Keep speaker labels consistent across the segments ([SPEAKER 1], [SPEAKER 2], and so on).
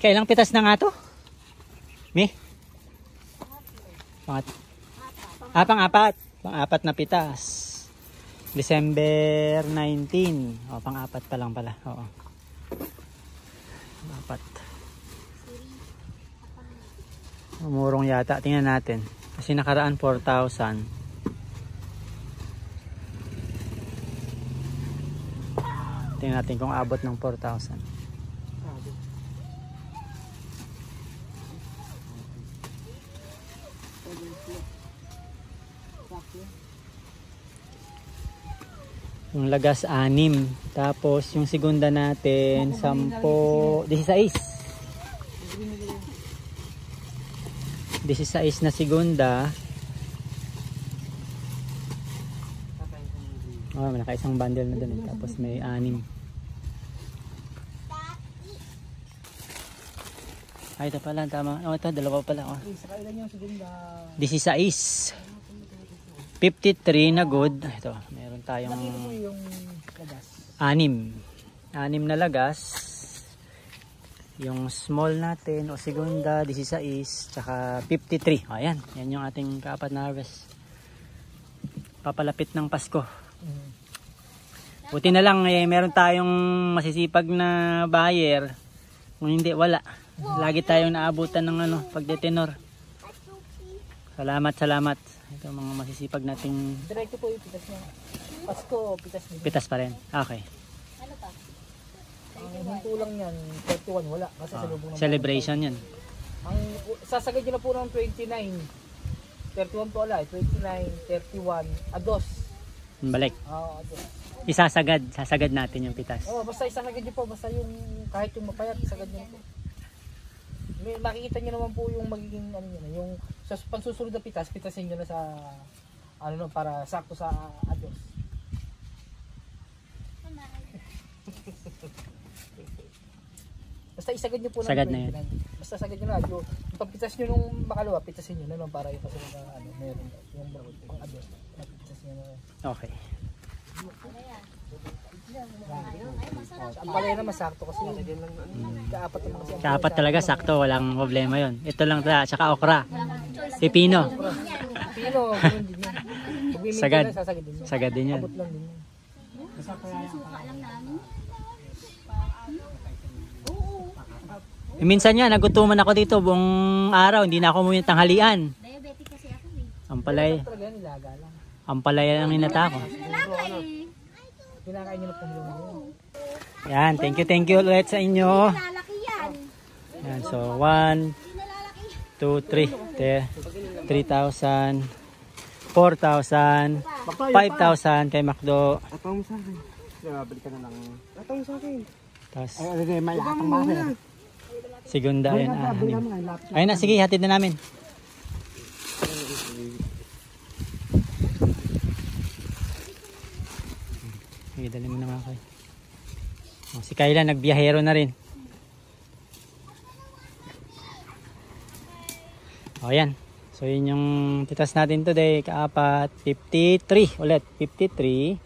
[SPEAKER 1] Kailang pitas na nga to? Mi? Pang-apat. Pang-apat na pitas. December 19. O, pang-apat pa lang pala. Oo. Pang-apat. Umurong yata. Tingnan natin. Kasi nakaraan 4,000. Tingnan natin kung abot ng 4,000. Yung lagas 6. Tapos yung segunda natin 10, 16. 16 na segunda. Oh, may naka-isang bundle na dun. Tapos may 6. Ay, ito pala, tama. Oh, ito, dalawa pala. Oh. 16. 53 na good. Ito, meron tayong 6. 6 na lagas. Yung small natin o segunda 16 tsaka 53. Ayan, yan yung ating kaapat na harvest. Papalapit ng Pasko. Buti na lang meron tayong masisipag na buyer. Kung hindi, wala. Lagi tayong naabutan ng pagdetenor. Salamat. Ito mga masisipag nating.
[SPEAKER 2] Diretso po yung pitas niya. Pasko, pitas niya.
[SPEAKER 1] Pitas pa rin. Okay.
[SPEAKER 2] Ano pa? Ang hinto lang yan, 31 wala. Kasi
[SPEAKER 1] celebration yan.
[SPEAKER 2] Ang sasagad nyo na po ng 29. 31 po wala. 29, 31, ados.
[SPEAKER 1] Balik.
[SPEAKER 2] Oo, ados.
[SPEAKER 1] Sasagad natin yung pitas.
[SPEAKER 2] Oo, basta isasagad nyo po. Basta yung kahit yung mapayat, isagad nyo po. Makikita nyo naman po yung magiging yung sa pagsusunod na pitasin nyo na sa para sakto sa ados. Basta isagad nyo po ng
[SPEAKER 1] sagad na
[SPEAKER 2] 29.
[SPEAKER 1] yan.
[SPEAKER 2] Basta sagad nyo na. Yung pagpitas nyo nung makalawa, pitasin nyo na para yung kasunod na meron yung ados. Pitasin nyo na.
[SPEAKER 1] Okay.
[SPEAKER 2] Ang palaya na masakto kasi kaapat naman kasi.
[SPEAKER 1] Kaapat talaga sakto, walang problema yon. Ito lang talaga, tsaka okra. Pipino.
[SPEAKER 2] Pipino, ganun din yan.
[SPEAKER 1] Sagad. Sagad din yan.
[SPEAKER 2] Abot lang din yan.
[SPEAKER 1] Minsan yan, nagutuman ako dito buong araw, hindi na ako umuwi ng tanghalian.
[SPEAKER 3] Diabetic kasi ako eh.
[SPEAKER 1] Ang palaya lang ninata ko.
[SPEAKER 2] Kinakain nyo na po yung
[SPEAKER 1] Yan, thank you ulit sa inyo.
[SPEAKER 3] Lalaki yan.
[SPEAKER 1] Yan, so 1, 2, 3, 3,000, 4,000, 5,000 kay Macdo.
[SPEAKER 4] Atong mo sa akin. Balik ka na lang. Atong mo sa akin.
[SPEAKER 1] Tapos,
[SPEAKER 4] Ay, may atong ba sa'yo?
[SPEAKER 1] segunda, ayun. Ayun na, sige, hatid na namin. Sige, dali mo na mga kayo. Si Kayla, nagbiyahero na rin. O, yan. So, yun yung titas natin today. Kaapat, 53 ulit. 53.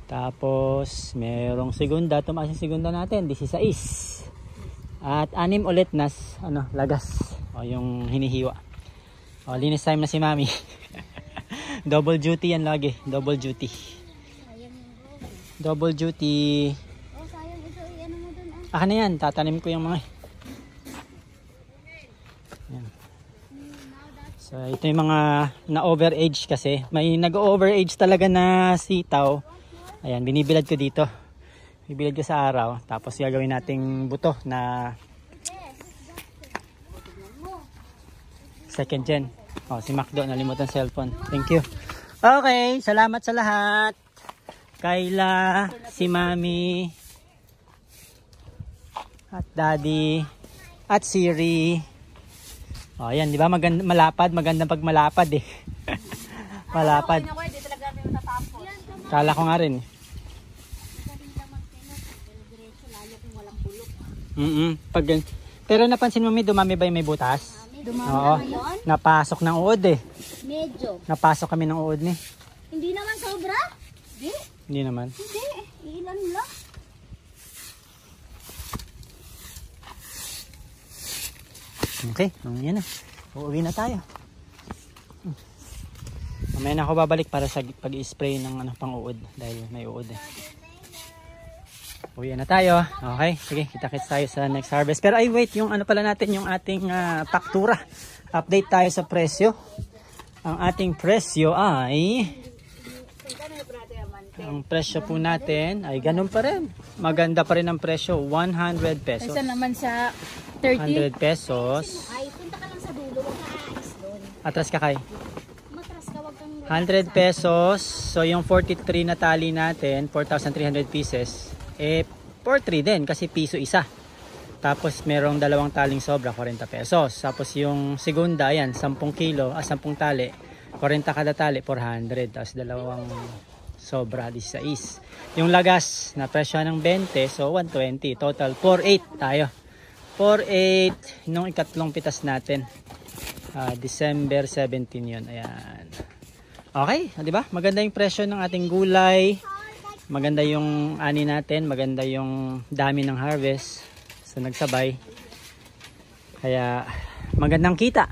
[SPEAKER 1] Tapos, merong segunda. Tumaas yung segunda natin, 16. At 6 ulit na lagas. O, yung hinihiwa. O, linis time na si Mami. Double duty yan lagi. Double duty. Double duty.
[SPEAKER 3] Oh, sayang ito. Ano mo dun ah?
[SPEAKER 1] Aka na yan. Tatanim ko yung mga. Yan. So, ito yung mga na-overage kasi. May nag-overage talaga na sitaw. Ayan, binibilad ko dito. Bibilad ko sa araw. Tapos gagawin nating buto na second gen. Oh, si Macdo, nalimutan cellphone. Thank you. Okay, salamat sa lahat. Kayla, si Mami, at Daddy, at Siri. Oh, ayan, di ba? Malapad. Magandang pag malapad eh. Malapad. Kala ko nga rin. Pero napansin mo, dumami ba yung may butas?
[SPEAKER 3] Dumami
[SPEAKER 1] Oo.
[SPEAKER 3] na yun?
[SPEAKER 1] Napasok ng uod eh.
[SPEAKER 3] Medyo.
[SPEAKER 1] Napasok kami ng uod ni.
[SPEAKER 3] Hindi naman sobra? Hindi.
[SPEAKER 1] Hindi naman.
[SPEAKER 3] Hindi. Ilan lang.
[SPEAKER 1] Okay, yan na. Uuwi na tayo. Mamaya na ako babalik para sa pag-i-spray ng pang-uod dahil may uod eh. Uwi na tayo. Okay, sige, kita-kits tayo sa next harvest. Pero ay wait, yung pala natin, yung ating faktura. Update tayo sa presyo. Ang ating presyo ay ang presyo po natin ay ganun pa rin. Maganda pa rin ang presyo, 100 pesos.
[SPEAKER 5] Isa naman sa 30.
[SPEAKER 1] 100 pesos.
[SPEAKER 3] Ay, punta ka lang sa dulo. Huwag ka aalis doon.
[SPEAKER 1] Atras ka kay.
[SPEAKER 3] Matras ka, huwag kang...
[SPEAKER 1] 100 pesos. So yung 43 na tali natin, 4,300 pieces. Eh, 43 din kasi piso isa. Tapos merong dalawang taling sobra, 40 pesos. Tapos yung segunda, ayan, 10 kilo, 10 tali. 40 kada tali, 400. Tapos dalawang sobra, 16. Yung lagas, na presyo ng 20, so 120. Total, 48 tayo. 48 nung ikatlong pitas natin. December 17 yun. Ayan. Okay, di ba? Maganda yung presyo ng ating gulay. Maganda yung ani natin. Maganda yung dami ng harvest. So nagsabay. Kaya magandang kita.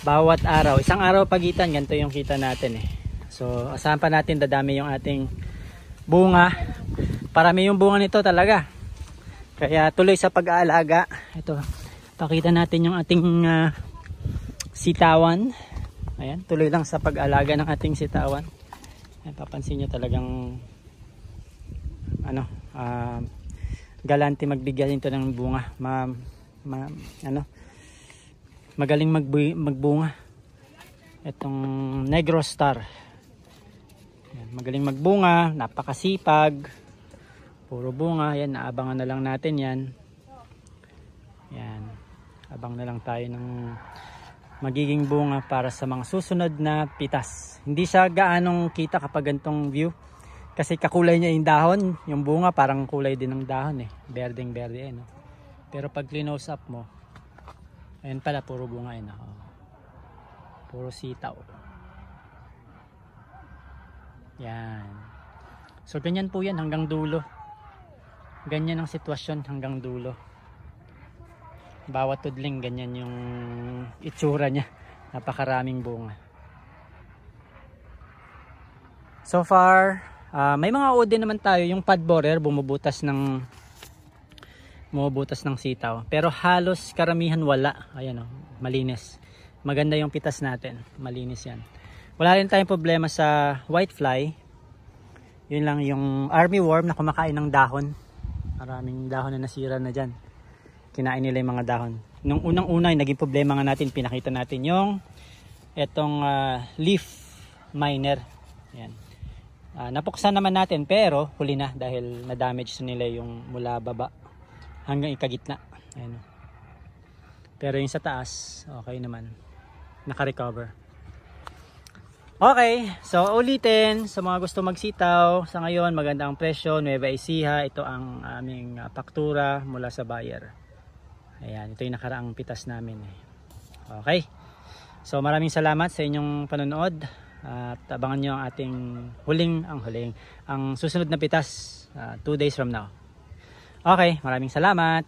[SPEAKER 1] Bawat araw. Isang araw pagitan, ganito yung kita natin eh. So asahan pa natin dadami yung ating bunga. Parami yung bunga nito talaga. Kaya tuloy sa pag-aalaga. Ito, pakita natin yung ating sitawan. Ayan, tuloy lang sa pag-aalaga ng ating sitawan. Ayan, papansin nyo talagang galante magbigay ito ng bunga. Magaling magbunga. Itong Negro Star. Ayan, magaling magbunga, napakasipag. Puro bunga, yan, naabangan na lang natin yan. Yan, abang na lang tayo ng magiging bunga para sa mga susunod na pitas. Hindi siya gaanong kita kapag ganitong view. Kasi kakulay niya yung dahon, yung bunga parang kulay din ng dahon eh. Berdeng berde eh, no? Pero pag close up mo, ayun pala, puro bunga eh, no? Puro sitaw. Yan. So ganyan po yan hanggang dulo. Ganyan ang sitwasyon hanggang dulo. Bawat tudling ganyan yung itsura niya. Napakaraming bunga. So far, may mga uod din naman tayo. Yung pod borer bumubutas ng sitaw. Pero halos karamihan wala. Ayan o, malinis. Maganda yung pitas natin. Malinis yan. Wala rin tayong problema sa whitefly. Yun lang yung armyworm na kumakain ng dahon. Maraming dahon na nasira na dyan. Kinain nila yung mga dahon. Nung unang-una, naging problema nga natin, pinakita natin yung etong leaf miner. Yan. Napuksan naman natin pero huli na dahil na-damage nila yung mula baba hanggang ikagitna. Ayan. Pero yung sa taas, okay naman. Naka-recover. Okay, so ulitin sa mga gusto magsitaw. Sa ngayon, maganda ang presyo, Nueva Ecija. Ito ang aming faktura mula sa buyer. Ayan, ito yung nakaraang pitas namin. Okay, so maraming salamat sa inyong panonood. At abangan nyo ang ating ang susunod na pitas 2 days from now. Okay, maraming salamat.